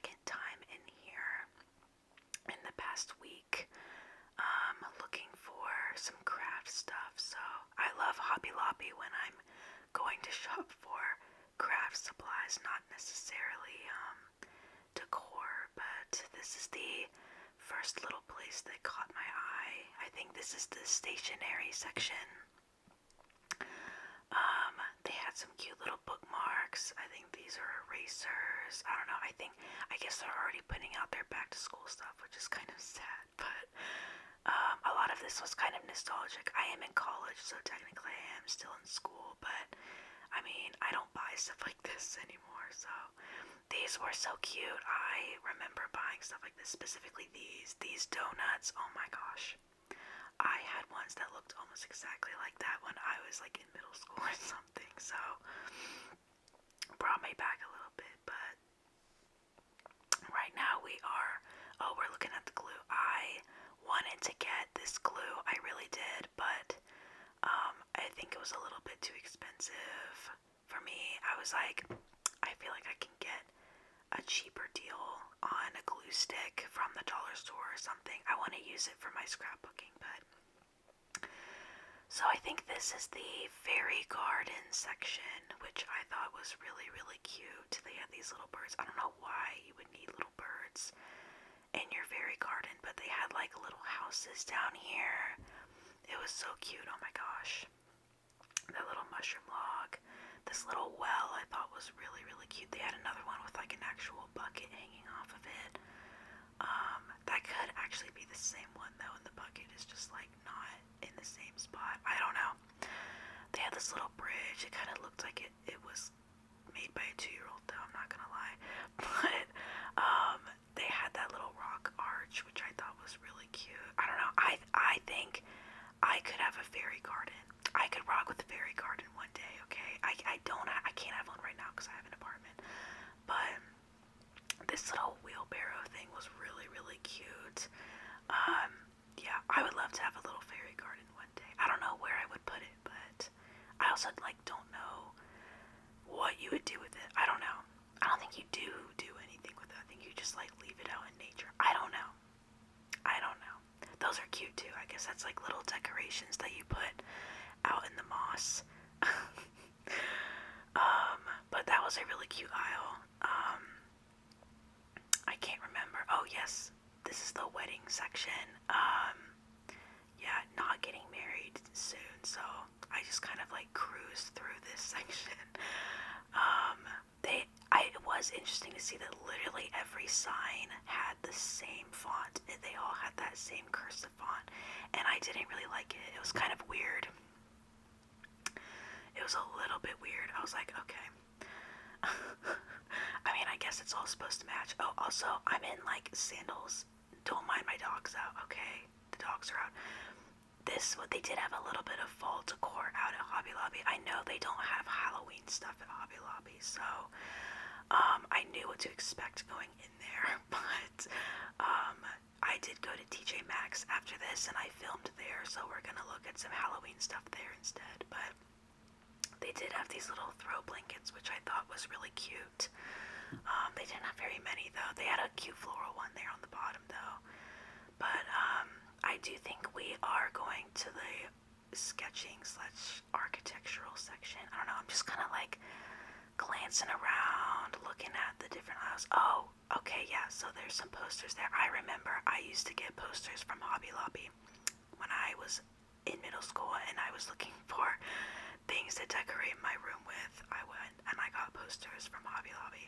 second time in here in the past week, looking for some craft stuff. So I love Hobby Lobby when I'm going to shop for craft supplies, not necessarily decor, but this is the first little place that caught my eye. I think this is the stationery section. They had some cute little bookmarks. I think these are erasers. I don't know. I guess they're already putting out their back to school stuff, which is kind of sad, but a lot of this was kind of nostalgic. I am in college, so technically I am still in school, but I mean, I don't buy stuff like this anymore, so these were so cute. I remember buying stuff like this, specifically these donuts. Oh my gosh. I had ones that looked almost exactly like that when I was like in middle school or something, so brought me back a little bit. But right now we're looking at the glue. I wanted to get this glue, I really did, but I think it was a little bit too expensive for me. I was like, I feel like I can get a cheaper deal on a glue stick from the dollar store or something. I want to use it for my scrapbooking, but so I think this is the fairy garden section, which I thought was really, really cute. They had these little birds. I don't know why you would need little birds in your fairy garden, but they had like little houses down here. It was so cute. Oh my gosh. The little mushroom log. This little well I thought was really, really cute. They had another one with like an actual bucket hanging off of it. That could actually be the same one though, and the bucket is just like not in the same spot. I don't know. They had this little bridge. It kind of looked like it was made by a 2-year-old though, I'm not gonna lie. But they had that little rock arch, which I thought was really cute. I don't know. I think I could have a fairy garden. I could rock with a fairy garden one day, okay? I can't have one right now because I have an apartment. But this little wheelbarrow thing was really, really cute. Yeah, I would love to have a little fairy garden one day. I don't know where I would put it, but I also don't know what you would do with it. I don't know. I don't think you do anything with it. I think you just leave it out in nature. I don't know. Those are cute too. I guess that's like little decorations that you put out in the moss. But that was a really cute aisle. I can't remember. Oh yes, this is the wedding section. Yeah, not getting married soon, so I just kind of cruised through this section. It was interesting to see that literally every sign had the same font. They all had that same cursive font, and I didn't really like it. It was kind of weird. It was a little bit weird. I was like, okay. I mean, I guess it's all supposed to match. Oh, also, I'm in sandals. Don't mind my dogs out, okay? The dogs are out. They did have a little bit of fall decor out at Hobby Lobby. I know they don't have Halloween stuff at Hobby Lobby, so I knew what to expect going in there, but I did go to TJ Maxx after this and I filmed there, so we're gonna look at some Halloween stuff there instead. But they did have these little throw blankets, which I thought was really cute. They didn't have very many though. They had a cute floral one there on the bottom though. But I do think we are going to the sketching / architectural section. I don't know, I'm just kind of glancing around, looking at the different aisles. Oh, okay, yeah, so there's some posters there. I remember I used to get posters from Hobby Lobby when I was in middle school and I was looking for things to decorate my room with. I went and I got posters from Hobby Lobby.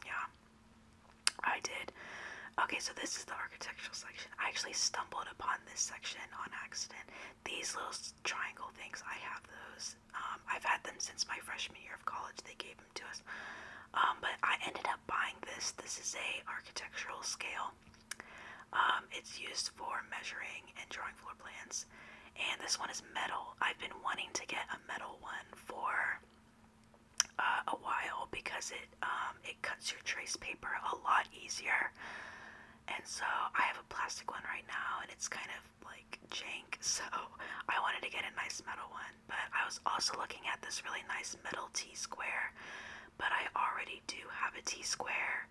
Yeah, I did. Okay, so this is the architectural section. I actually stumbled upon this section on accident. These little triangle things, I have those. I've had them since my freshman year of college. They gave them to us. But I ended up buying this. This is a architectural scale. It's used for measuring and drawing floor plans. And this one is metal. I've been wanting to get a metal one for a while because it cuts your trace paper a lot easier. And so I have a plastic one right now and it's kind of jank, so I wanted to get a nice metal one. But I was also looking at this really nice metal T-square, but I already do have a T-square.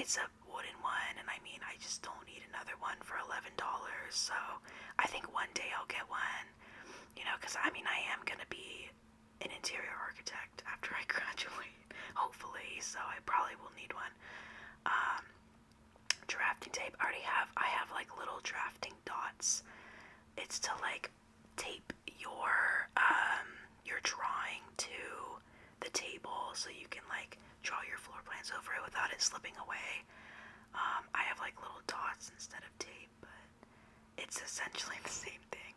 it's a wooden one, and I mean, I just don't need another one for $11, so I think one day I'll get one, you know, because I mean, I am gonna be an interior architect after I graduate, hopefully, so I probably will need one. Drafting tape, I have like little drafting dots. It's to like tape your drawing to the table so you can like draw your floor plans over it without it slipping away. I have like little dots instead of tape, but it's essentially the same thing.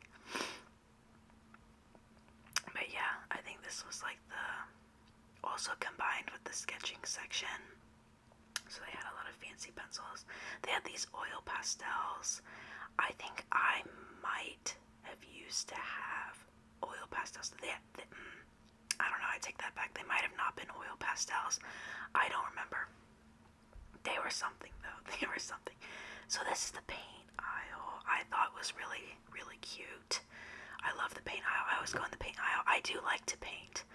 But yeah, I think this was like also combined with the sketching section. So they had a lot of fancy pencils. They had these oil pastels. I think I might have used to have oil pastels. I don't know, I take that back. They might have not been oil pastels. I don't remember. They were something though. They were something. So this is the paint aisle. I thought was really, really cute. I love the paint aisle. I always go in the paint aisle. I do like to paint.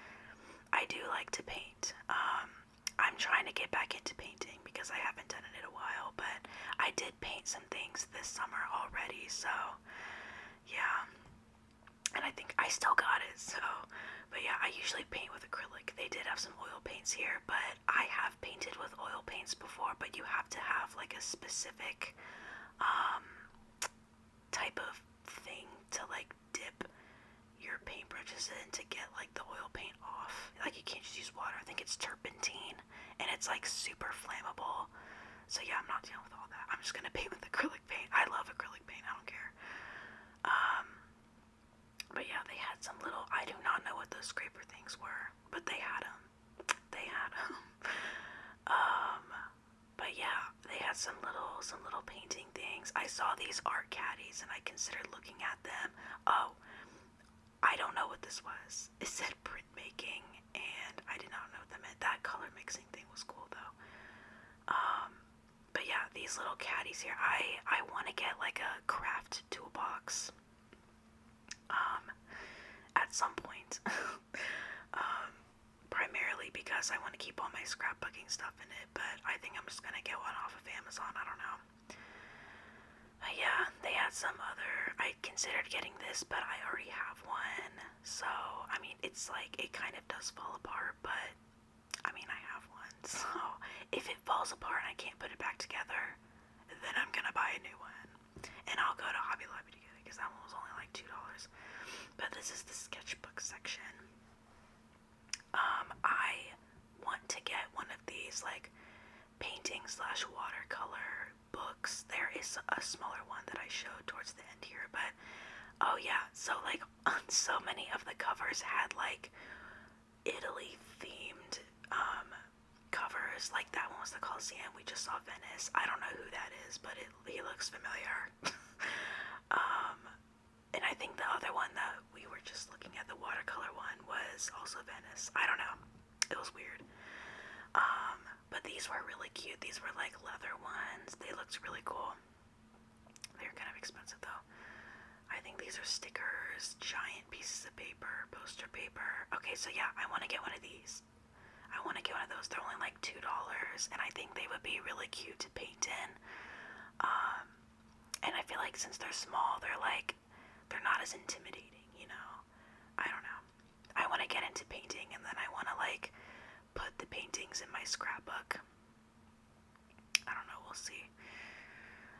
I'm trying to get back into painting because I haven't done it in a while, but I did paint some things this summer already, so yeah. And I think I still got it, so, but yeah, I usually paint with acrylic. They did have some oil paints here, but I have painted with oil paints before, but you have to have like a specific type of thing to like dip your paintbrushes in to get like the oil paint off. Like you can't just use water. I think it's turpentine, and it's like super flammable. So yeah, I'm not dealing with all that. I'm just gonna paint with acrylic paint. I love acrylic paint. I don't care. But yeah, they had some little. I do not know what those scraper things were, but they had them. They had them. But yeah, they had some little painting things. I saw these art caddies, and I considered looking at them. Oh, I don't know what this was. It said printmaking, and I did not know what that meant. That color mixing thing was cool though. But yeah, these little caddies here. I want to get like a craft toolbox. At some point. Primarily because I want to keep all my scrapbooking stuff in it, but I think I'm just gonna get one off of Amazon. I don't know. But yeah, they had some other. I considered getting this, but I already have one. So, I mean, it's like, it kind of does fall apart, but I mean, I have one. So, if it falls apart and I can't put it back together, then I'm gonna buy a new one. And I'll go to Hobby Lobby to get it, because that one was only like $2. But this is the sketchbook section. I want to get one of these, like, painting / watercolor books. There is a smaller one that I showed towards the end here, but oh yeah, so like so many of the covers had like Italy themed covers. Like that one was the Colosseum. We just saw Venice. I don't know who that is, but he looks familiar. And I think the other one that we were just looking at, the watercolor one, was also Venice. I don't know. It was weird. But these were really cute. These were like leather ones. They looked really cool. They were kind of expensive though. I think these are stickers, giant pieces of paper, poster paper. Okay, so yeah, I want to get one of these. I want to get one of those. They're only like $2, and I think they would be really cute to paint in. And I feel like since they're small, they're not as intimidating, you know? I don't know. I want to get into painting, and then I want to like put the paintings in my scrapbook. I don't know, we'll see.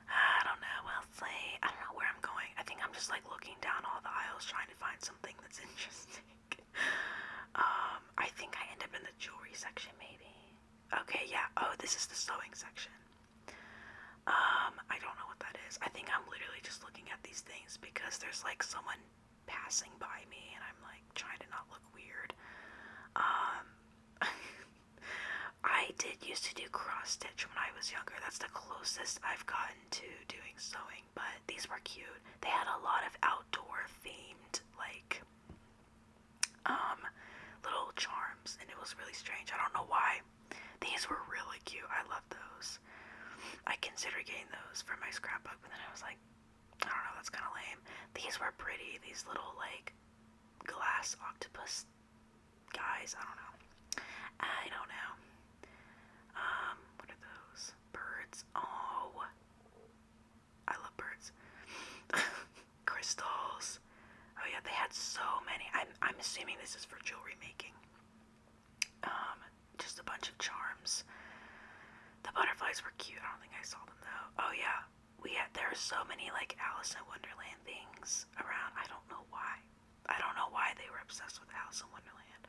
I don't know, we'll see. I don't know where I'm going. I think I'm just like looking down all the aisles trying to find something that's interesting. I think I end up in the jewelry section maybe. Okay, yeah. Oh, this is the sewing section. I don't know what that is. I think I'm literally just looking at these things because there's like someone passing by me and I'm like trying to not look weird. I did used to do cross stitch when I was younger. That's the closest I've gotten to doing sewing, but these were cute. They had a lot of outdoor themed like little charms, and it was really strange. I don't know why. These were really cute. I love those. I considered getting those for my scrapbook, but then I was like, I don't know, that's kind of lame. These were pretty. These little like glass octopus guys. I don't know. What are those? assuming this is for jewelry making. Just a bunch of charms. The butterflies were cute. I don't think I saw them though. Oh yeah, there are so many like Alice in Wonderland things around. I don't know why. I don't know why they were obsessed with Alice in Wonderland.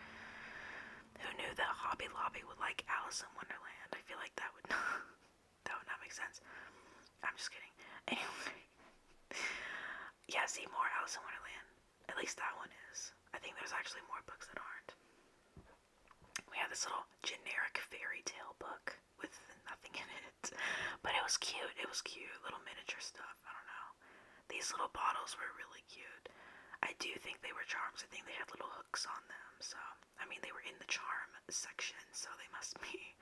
Who knew that Hobby Lobby would like Alice in Wonderland? I feel like that would not make sense. I'm just kidding. Anyway, yeah, see, more Alice in Wonderland. At least that one is. I think there's actually more books that aren't. We have this little generic fairy tale book with nothing in it, but it was cute. It was cute, little miniature stuff. I don't know. These little bottles were really cute. I do think they were charms. I think they had little hooks on them. So, I mean, they were in the charm section, so they must be.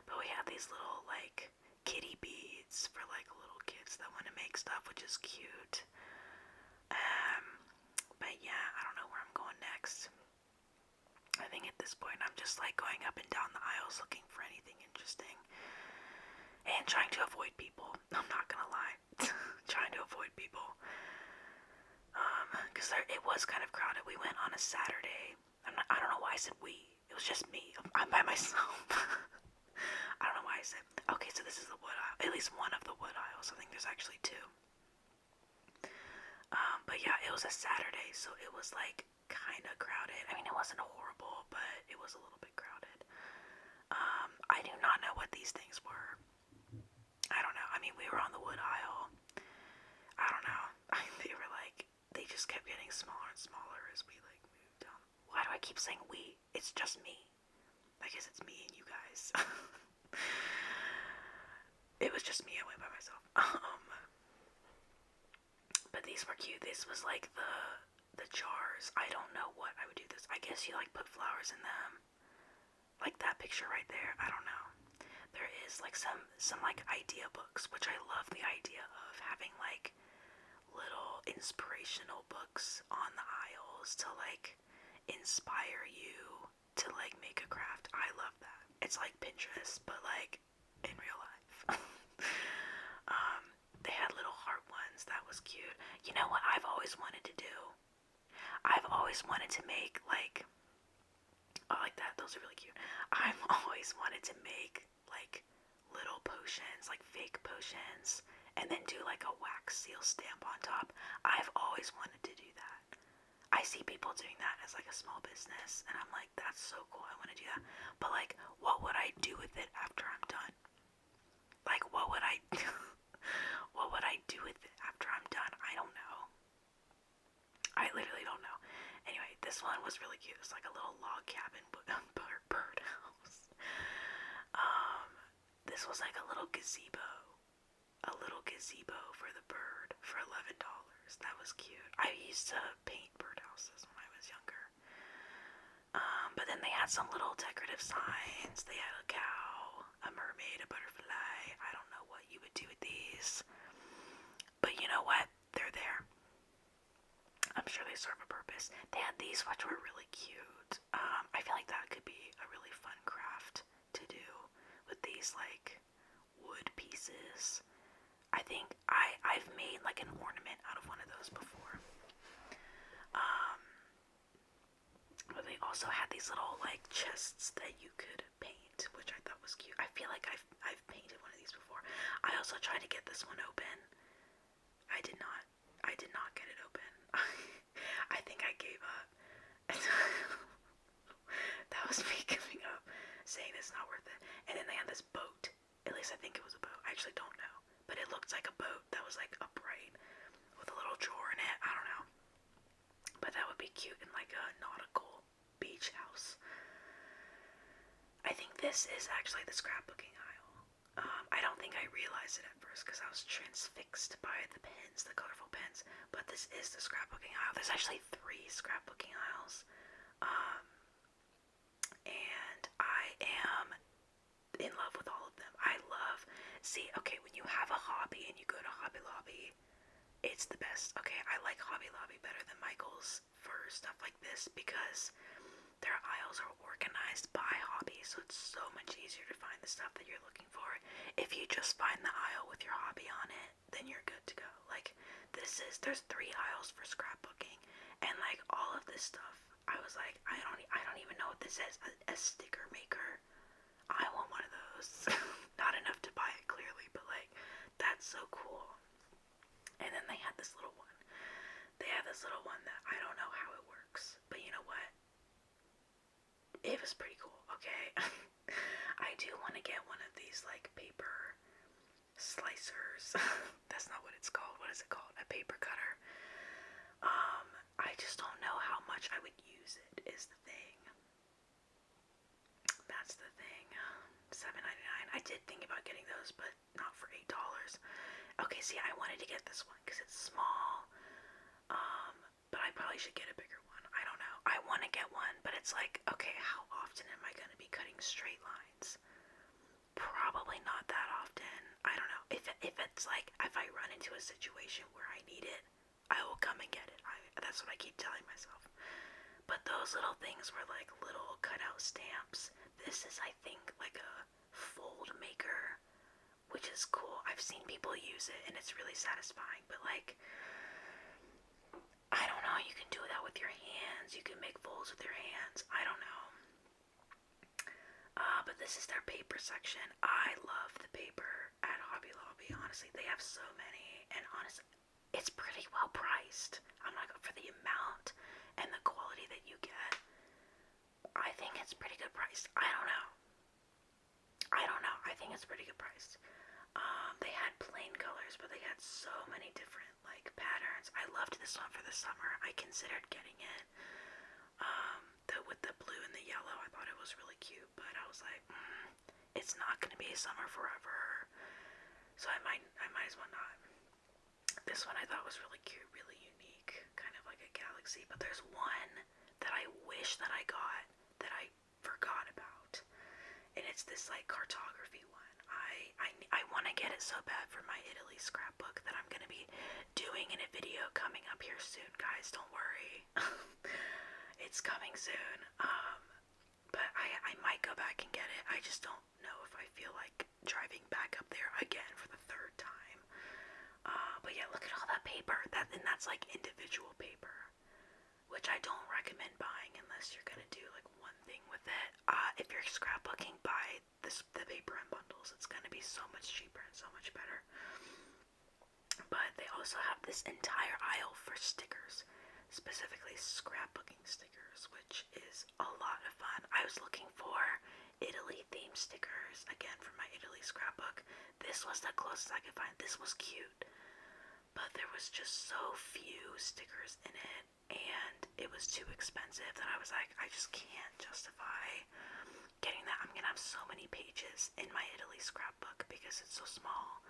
But we have these little like kitty beads for like little kids that want to make stuff, which is cute. But yeah, I don't know where I'm going next. I think at this point I'm just like going up and down the aisles looking for anything interesting and trying to avoid people. I'm not gonna lie. Trying to avoid people. Because it was kind of crowded. We went on a Saturday. I don't know why I said we. It was just me. I'm by myself. I don't know why I said. Okay, so this is the wood aisle. At least one of the wood aisles. I think there's actually two. But yeah, it was a Saturday, so it was like kind of crowded. I mean, it wasn't horrible, but it was a little bit crowded. I do not know what these things were. I don't know. I mean, we were on the wood aisle. I don't know. They just kept getting smaller and smaller as we like moved down. Why do I keep saying we? It's just me. I guess it's me and you guys. It was just me. I went by myself. But these were cute. This was like the jars. I don't know what I would do this. I guess you like put flowers in them. Like that picture right there. I don't know. There is like some like idea books, which I love the idea of having like little inspirational books on the aisles to like inspire you to like make a craft. I love that. It's like Pinterest, but like in real life. They had little heart ones. That was cute. You know what I've always wanted to do? I've always wanted to make like, oh, like that. Those are really cute. I've always wanted to make like little potions, like fake potions, and then do like a wax seal stamp on top. I've always wanted to do that. I see people doing that as like a small business, and I'm like, that's so cool. I want to do that. But like, what would I do with it after I'm done? Like, what would I do? What would I do with it after I'm done? I don't know. I literally don't know. Anyway, this one was really cute. It's like a little log cabin birdhouse. This was like a little gazebo. A little gazebo for the bird for $11. That was cute. I used to paint birdhouses when I was younger. But then they had some little decorative signs. They had a cow, a mermaid, a butterfly. I don't know what you would do with these. But you know what? They're there. I'm sure they serve a purpose. They had these which were really cute. I feel like that could be a really fun craft to do with these like wood pieces. I think I've made like an ornament out of one of those before. But they also had these little like chests that you could paint, which I thought was cute. I feel like I've painted one of these before. I also tried to get this one open. I did not get it open. I think I gave up. That was me giving up, saying it's not worth it. And then they had this boat. At least I think it was a boat. I actually don't know. But it looked like a boat that was like upright with a little drawer in it. I don't know. But that would be cute in like a nautical beach house. I think this is actually the scrapbooking aisle. I don't think I realized it at first because I was transfixed by the pens, the colorful pens. But this is the scrapbooking aisle. There's actually 3 scrapbooking aisles. And I am in love with all of them. Okay, when you have a hobby and you go to Hobby Lobby, it's the best. Okay, I like Hobby Lobby better than Michael's for stuff like this because their aisles are organized by hobby, so it's so much easier to find the stuff that you're looking for. If you just find the aisle with your hobby on it, then you're good to go. Like, there's 3 aisles for scrapbooking, and like all of this stuff I was like, I don't even know what this is. A sticker maker. I want one of those. Not enough to buy it clearly, but like, that's so cool. And then they had this little one. They had this little one that I don't know how it works, but you know what? It was pretty cool, okay? I do want to get one of these like paper slicers. That's not what it's called. What is it called? A paper cutter. I just don't know how much I would use it is the thing. That's the thing. $7.99. I did think about getting those, but not for $8. Okay, see, I wanted to get this one because it's small. But I probably should get a bigger one. I don't know. I want to get one, but it's like, okay, how often am I going to be cutting straight lines? Probably not that often. I don't know. If it's like, if I run into a situation where I need it, I will come and get it. That's what I keep telling myself. But those little things were like little cutout stamps. This is, I think, like a fold maker, which is cool. I've seen people use it, and it's really satisfying. But like, I don't know, you can do that with your hands. You can make folds with your hands. I don't know. But this is their paper section. I love the paper at Hobby Lobby. Honestly, they have so many. And honestly, it's pretty well priced. I'm not for the amount and the quality that you get. I think it's pretty good priced. I don't know. I think it's pretty good priced. They had plain colors, but they had so many different like patterns. I loved this one for the summer. I considered getting it. With the blue and the yellow, I thought it was really cute, but I was like, it's not gonna be summer forever, so I might as well not. This one I thought was really cute, really unique, kind of like a galaxy. But there's one that I wish that I got that I forgot about, and it's this like cartography one. I want to get it so bad for my Italy scrapbook that I'm going to be doing in a video coming up here soon, guys. Don't worry. It's coming soon. But I might go back and get it. I just don't know if I feel like driving back up there again for the third time. But yeah, look at all that paper. And that's like individual paper, which I don't recommend buying unless you're going to do like one thing with it. If you're scrapbooking, buy the paper in bundles. It's going to be so much cheaper and so much better. But they also have this entire aisle for stickers, specifically scrapbooking stickers, which is a lot of fun. I was looking for Italy themed stickers again for my Italy scrapbook. This was the closest I could find. This was cute, but there was just so few stickers in it, and it was too expensive that I was like, I just can't justify getting that. I'm gonna have so many pages in my Italy scrapbook because it's so small.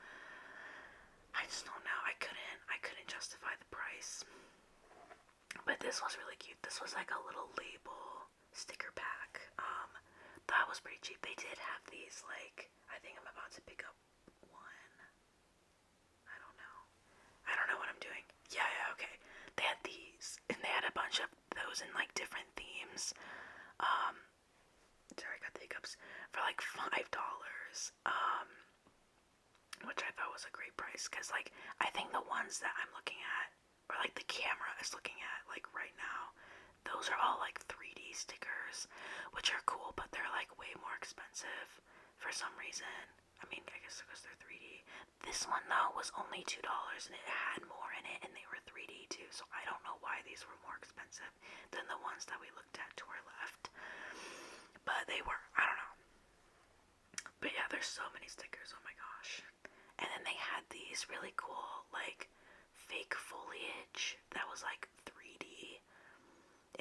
I just don't know. I couldn't justify the price. But this was really cute. This was like a little label sticker pack. That was pretty cheap. They did have these, like, I think I'm about to pick up one. I don't know what I'm doing. Yeah, okay. They had these, and they had a bunch of those in like different themes. Sorry, I got the hiccups. For like $5. Which I thought was a great price, because like I think the ones that I'm looking at, or like the camera is looking at like right now, those are all like 3D stickers, which are cool, but they're like way more expensive for some reason. I mean, I guess because they're 3D. This one though was only $2, and it had more in it, and they were 3D too, so I don't know why these were more expensive than the ones that we looked at to our left. But they were, I don't know. But yeah, there's so many stickers, oh my gosh. And then they had these really cool, like, fake foliage that was like 3D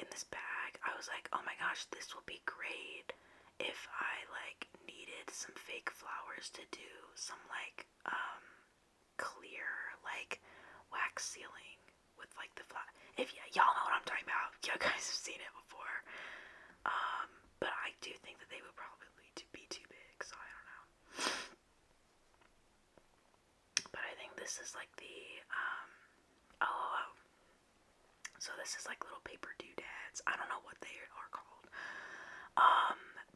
in this bag. I was like, oh my gosh, this will be great if I like needed some fake flowers to do some like clear like wax sealing with like the flower. If y'all know what I'm talking about, you guys have seen it before. But I do think that they would probably be too big, so I don't know. But I think this is like the so this is like little paper doodads. I don't know what they are called.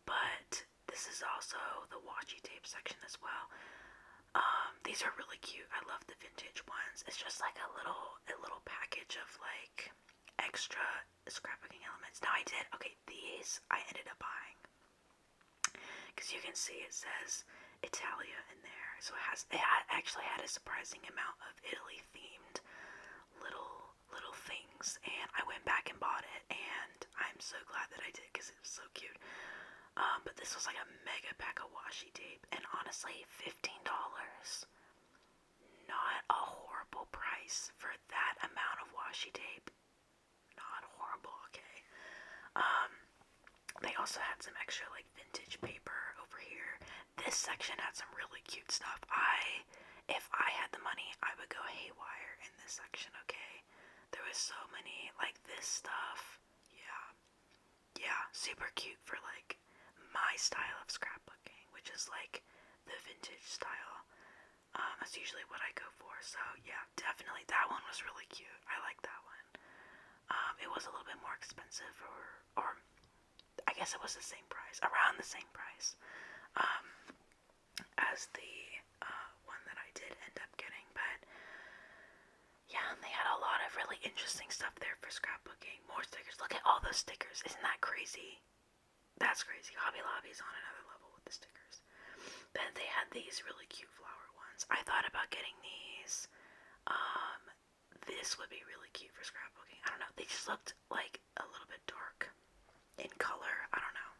But this is also the washi tape section as well. These are really cute. I love the vintage ones. It's just like a little package of like extra scrapbooking elements. Now these I ended up buying because you can see it says Italia in there, so it actually had a surprising amount of Italy themed little things, and I went back and bought it, and I'm so glad that I did because it was so cute. But this was like a mega pack of washi tape, and honestly, $15. Not a horrible price for that amount of washi tape. Not horrible, okay. They also had some extra like vintage paper over here. This section had some really cute stuff. If I had the money, I would go haywire in this section, okay? There was so many, like this stuff. Yeah, super cute for like my style of scrapbooking, which is like the vintage style. That's usually what I go for. So yeah, definitely that one was really cute. I like that one. It was a little bit more expensive, or I guess it was the same price, around the same price, as the one that I did end up getting. But yeah, they had a lot of really interesting stuff there for scrapbooking. More stickers. Look at all those stickers. Isn't that crazy? That's crazy. Hobby Lobby's on another level with the stickers. Then they had these really cute flower ones. I thought about getting these. This would be really cute for scrapbooking. I don't know. They just looked like a little bit dark in color. I don't know.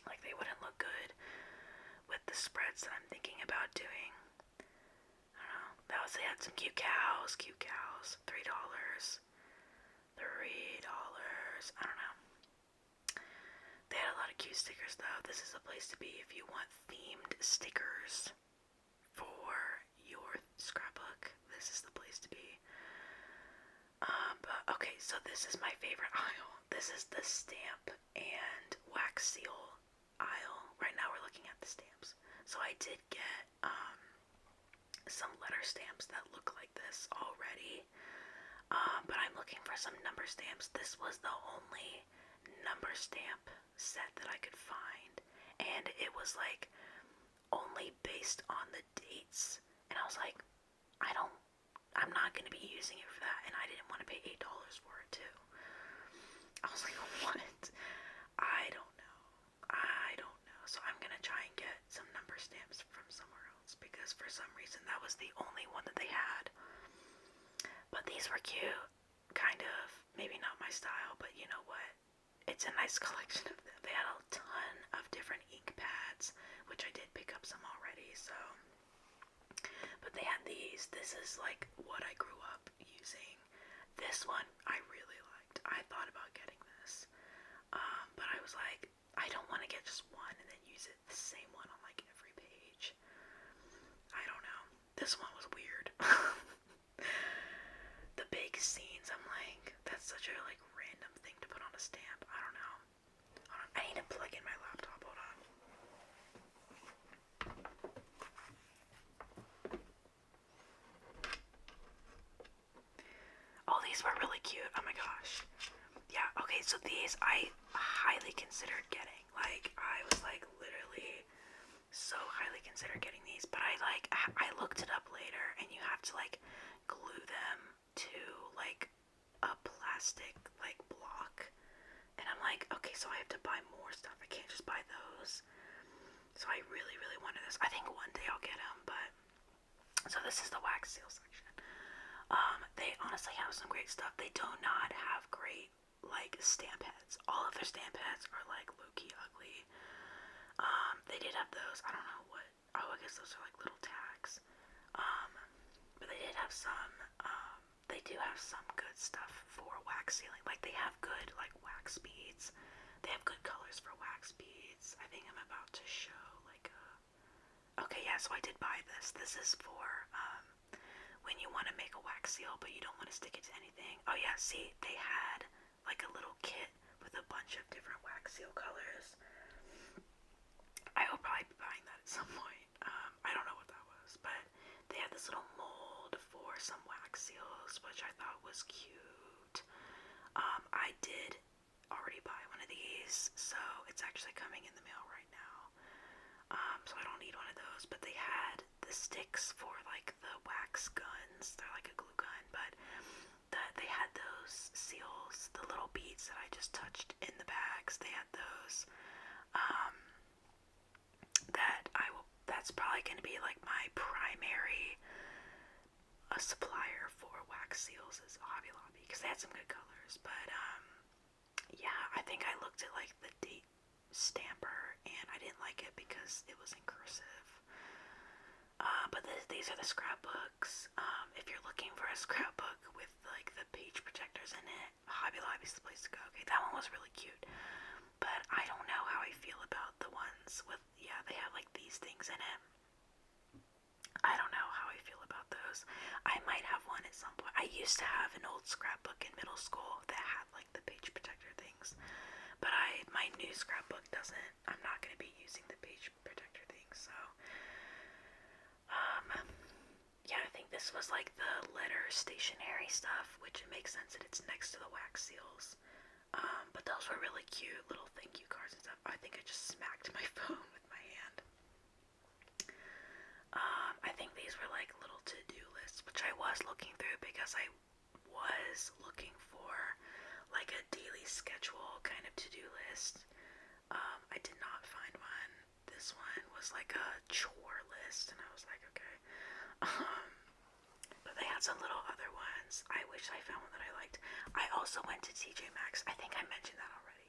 Like they wouldn't look good with the spreads that I'm thinking about doing. I don't know. They had some cute cows. $3. I don't know. They had a lot of cute stickers though. This is a place to be if you want themed stickers for your scrapbook. This is the place to be. But okay, so this is my favorite aisle. This is the stamp and wax seal aisle. Right now we're looking at the stamps. So I did get some letter stamps that look like this already. But I'm looking for some number stamps. This was the only number stamp set that I could find, and it was like only based on the dates, and I was like, I'm not going to be using it for that, and I didn't want to pay $8 for it too. I was like, what? I don't know. So I'm going to try and get some number stamps from somewhere else, because for some reason that was the only one that they had. But these were cute, kind of. Maybe not my style, but you know what? It's a nice collection of them. They had a ton of different ink pads, which I did pick up some already, so. But they had these. This is like what I grew up using. This one I really liked. I thought about getting this. But I was like, I don't want to get just one and then use it the same one on like every page. I don't know. This one was weird. The big scenes, I'm like, that's such a like random thing to put on a stamp. I don't know. I need to plug in my laptop. Hold on. Oh, these were really cute. Oh my gosh. Yeah, okay, so these I highly considered getting. Like, I was like literally so highly considered getting these, but I looked it up later, and you have to like glue them to like a plastic like block, and I'm like, okay, so I have to buy more stuff. I can't just buy those. So I really wanted this. I think one day I'll get them. But so this is the wax seal section. They honestly have some great stuff. They do not have great like stamp heads. All of their stamp heads are like low-key ugly. They did have those. I don't know what. Oh, I guess those are like little tags. But they did have some. They do have some good stuff for wax sealing. Like they have good like wax beads. They have good colors for wax beads. I think I'm about to show like a. Okay, yeah. So I did buy this. This is for when you want to make a wax seal, but you don't want to stick it to anything. Oh yeah. See, they had like a little kit with a bunch of different wax seal colors. I will probably be buying that at some point. I don't know what that was, but they had this little mold for some wax seals, which I thought was cute. I did already buy one of these, so it's actually coming in the mail right now. So I don't need one of those, but they had the sticks for like the wax guns. They're like a glue gun, but they had those seal these are the scrapbooks. If you're looking for a scrapbook with like the page protectors in it, Hobby Lobby's the place to go. Okay, that one was really cute. But I don't know how I feel about the ones with, yeah, they have like these things in it. I don't know how I feel about those. I might have one at some point. I used to have an old scrapbook in middle school that had like the page protector things. But my new scrapbook doesn't. I'm not going to be using the page protector things, so. Yeah, I think this was like the letter stationery stuff, which it makes sense that it's next to the wax seals. But those were really cute, little thank you cards and stuff. I think I just smacked my phone with my hand. I think these were like little to-do lists, which I was looking through because I was looking for like a daily schedule kind of to-do list. I did not find one. This one was like a chore list, and I was like, okay. But they had some little other ones. I wish I found one that I liked. I also went to TJ Maxx. I think I mentioned that already.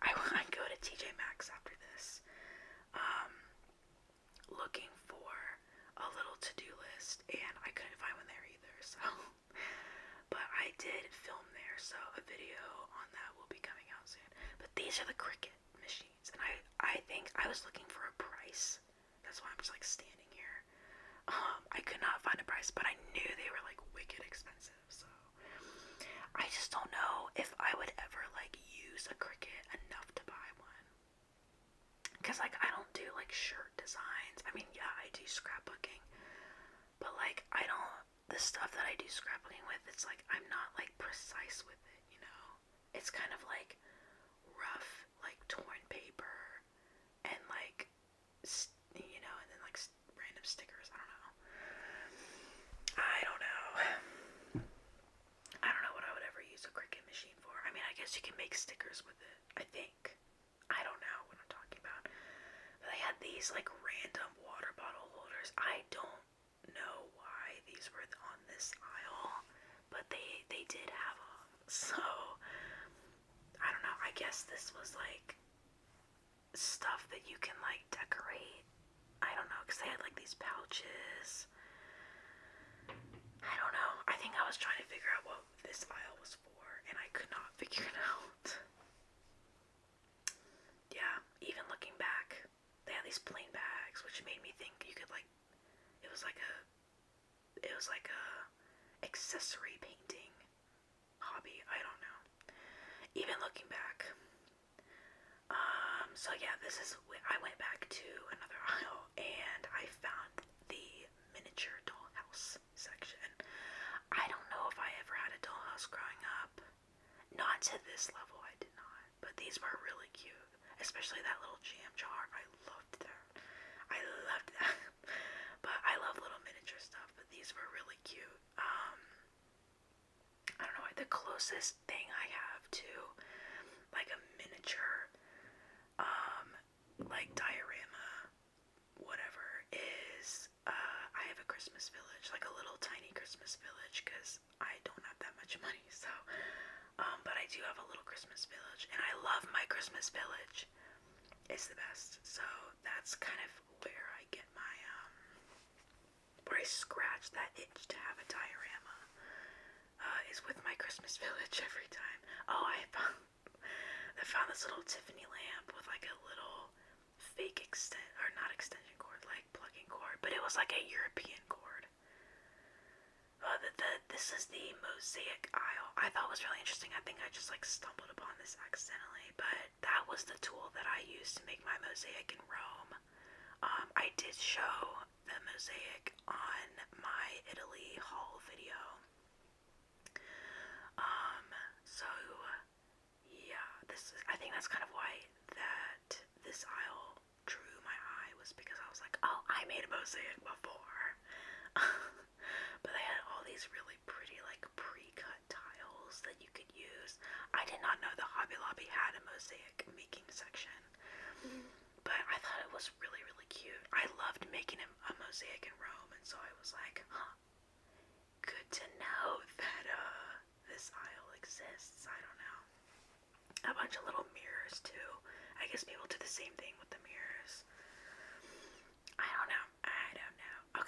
I go to TJ Maxx after this, looking for a little to-do list, and I couldn't find one there either, so. But I did film there, so a video on that will be coming out soon. But these are the Cricut machines, and I think I was looking for a price. That's why I'm just like standing here. I could not find a price, but I knew they were like wicked expensive, so I just don't know if I would ever like use a Cricut enough to buy one. Cause like I don't do like shirt designs. I mean, yeah, I do scrapbooking, but like I don't, the stuff that I do scrapbooking with, it's like I'm not like precise with it, you know? It's kind of like rough, like torn paper and like, you know, and then like random stickers. I don't know what I would ever use a Cricut machine for. I mean, I guess you can make stickers with it, I think. I don't know what I'm talking about. But they had these like random water bottle holders. I don't know why these were on this aisle, but they did have them. So, I don't know. I guess this was like stuff that you can like decorate. I don't know, because they had like these pouches. I don't know. I think I was trying to figure out what this aisle was for, and I could not figure it out. Yeah, even looking back, they had these plain bags, which made me think you could like, it was like a accessory painting hobby. I don't know. Even looking back. So yeah, I went back to another aisle, and I found the miniature dollhouse section. I don't know if I ever had a dollhouse growing up. Not to this level, I did not. But these were really cute. Especially that little jam jar. I loved that. But I love little miniature stuff. But these were really cute. I don't know, the closest thing I have to like a miniature like diorama whatever is I have a Christmas village, like a little tiny Christmas village, because I don't have that much money, so but I do have a little Christmas village, and I love my Christmas village. It's the best. So that's kind of where I get my where I scratch that itch to have a diorama, is with my Christmas village every time. Oh, I found this little Tiffany lamp with like a little fake extension cord, like plugging cord, but it was like a European cord. This is the mosaic aisle. I thought it was really interesting. I think I just like stumbled upon this accidentally, but that was the tool that I used to make my mosaic in Rome. I did show the mosaic on my Italy haul video. So yeah, I think that's kind of why that this aisle drew my eye, was because I was like, oh, I made a mosaic before. But they had all these really pretty like pre-cut tiles that you could use. I did not know the Hobby Lobby had a mosaic making section. But I thought it was really, really cute. I loved making a mosaic in Rome, and so I was like, huh, good to know that this aisle exists. I don't know. A bunch of little mirrors too. I guess people do the same thing with the mirrors. I don't know.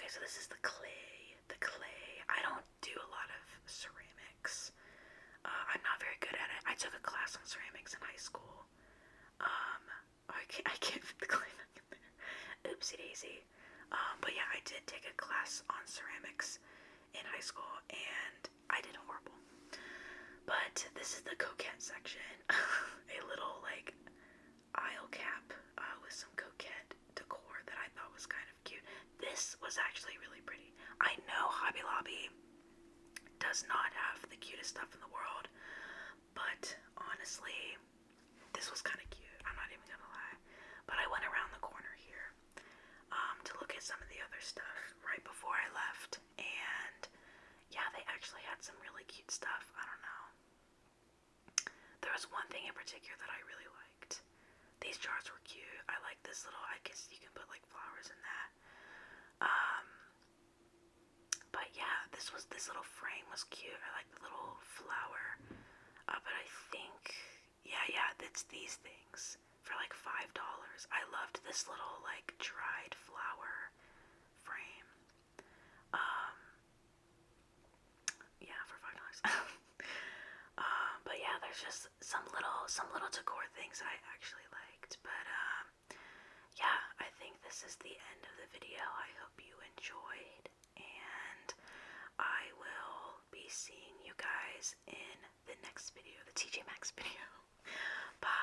Okay, so this is the clay. The clay. I don't do a lot of ceramics. I'm not very good at it. I took a class on ceramics in high school. I can't fit the clay back in there. Oopsie daisy. But yeah, I did take a class on ceramics in high school, and I did horrible. But this is the coquette section. A little, like, aisle cap with some coquette decor that I thought was kind of cute. This was actually really pretty. I know Hobby Lobby does not have the cutest stuff in the world, but honestly, this was kind of cute. I'm not even gonna lie. But I went around the corner here to look at some of the other stuff right before I left, and yeah, they actually had some really cute stuff. I don't know. There was one thing in particular that I really liked. These jars were cute. I like this little, I guess you can put like flowers in that. But yeah, this little frame was cute. I like the little flower. But I think, yeah, it's these things for like $5. I loved this little like dried flower frame. Yeah, for $5. But yeah, there's just some little decor things that I actually liked. But yeah, I think this is the end of the video. I hope you enjoyed, and I will be seeing you guys in the next video, the TJ Maxx video. Bye.